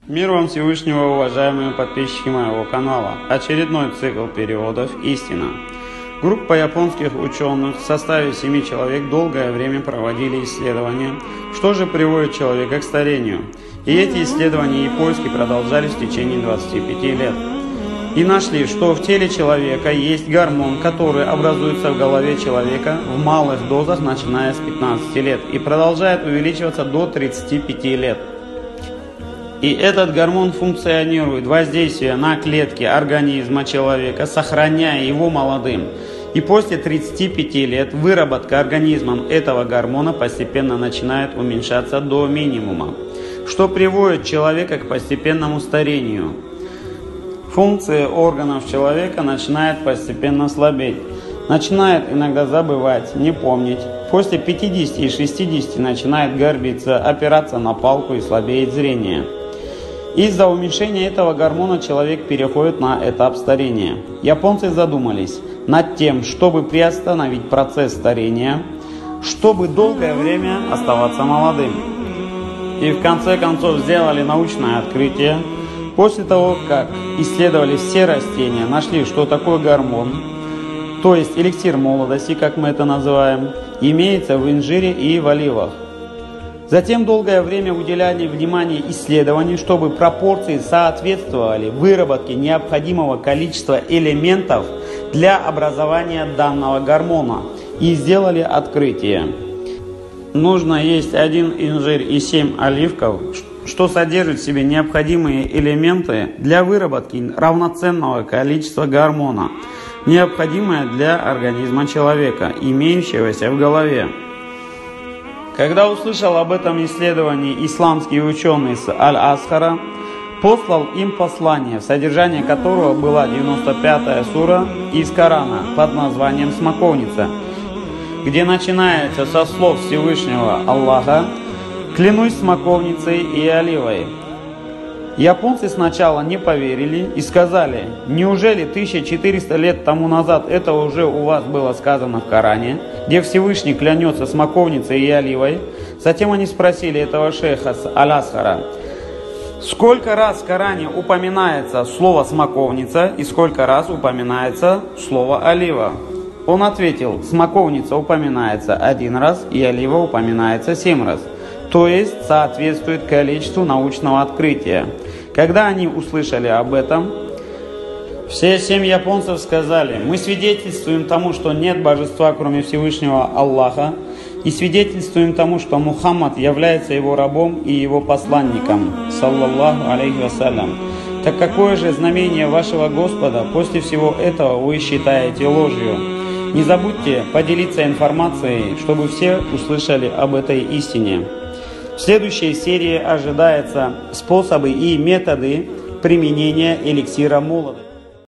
Мир вам Всевышнего, уважаемые подписчики моего канала. Очередной цикл переводов «Истина». Группа японских ученых в составе 7 человек долгое время проводили исследования, что же приводит человека к старению. И эти исследования и поиски продолжались в течение 25 лет. И нашли, что в теле человека есть гормон, который образуется в голове человека в малых дозах, начиная с 15 лет, и продолжает увеличиваться до 35 лет. И этот гормон функционирует, воздействие на клетки организма человека, сохраняя его молодым. И после 35 лет выработка организмом этого гормона постепенно начинает уменьшаться до минимума, что приводит человека к постепенному старению. Функции органов человека начинают постепенно слабеть, начинает иногда забывать, не помнить. После 50 и 60 начинает горбиться, опираться на палку и слабеет зрение. Из-за уменьшения этого гормона человек переходит на этап старения. Японцы задумались над тем, чтобы приостановить процесс старения, чтобы долгое время оставаться молодым. И в конце концов сделали научное открытие. После того, как исследовали все растения, нашли, что такое гормон, то есть эликсир молодости, как мы это называем, имеется в инжире и в оливах. Затем долгое время уделяли внимание исследованию, чтобы пропорции соответствовали выработке необходимого количества элементов для образования данного гормона. И сделали открытие. Нужно есть 1 инжир и 7 оливков, что содержит в себе необходимые элементы для выработки равноценного количества гормона, необходимое для организма человека, имеющегося в голове. Когда услышал об этом исследовании исламский ученый с Аль-Азхара, послал им послание, в содержании которого была 95-я сура из Корана под названием «Смоковница», где начинается со слов Всевышнего Аллаха: «Клянусь смоковницей и оливой». Японцы сначала не поверили и сказали: «Неужели 1400 лет тому назад это уже у вас было сказано в Коране, где Всевышний клянется смоковницей и оливой?» Затем они спросили этого шейха с Аль-Азхара: «Сколько раз в Коране упоминается слово «смоковница» и сколько раз упоминается слово «олива»?» Он ответил: «Смоковница упоминается 1 раз и олива упоминается 7 раз». То есть соответствует количеству научного открытия. Когда они услышали об этом, все 7 японцев сказали: «Мы свидетельствуем тому, что нет божества, кроме Всевышнего Аллаха, и свидетельствуем тому, что Мухаммад является его рабом и его посланником, саллаллаху алейхи вассалям. Так какое же знамение вашего Господа после всего этого вы считаете ложью? Не забудьте поделиться информацией, чтобы все услышали об этой истине». В следующей серии ожидаются способы и методы применения эликсира молодости.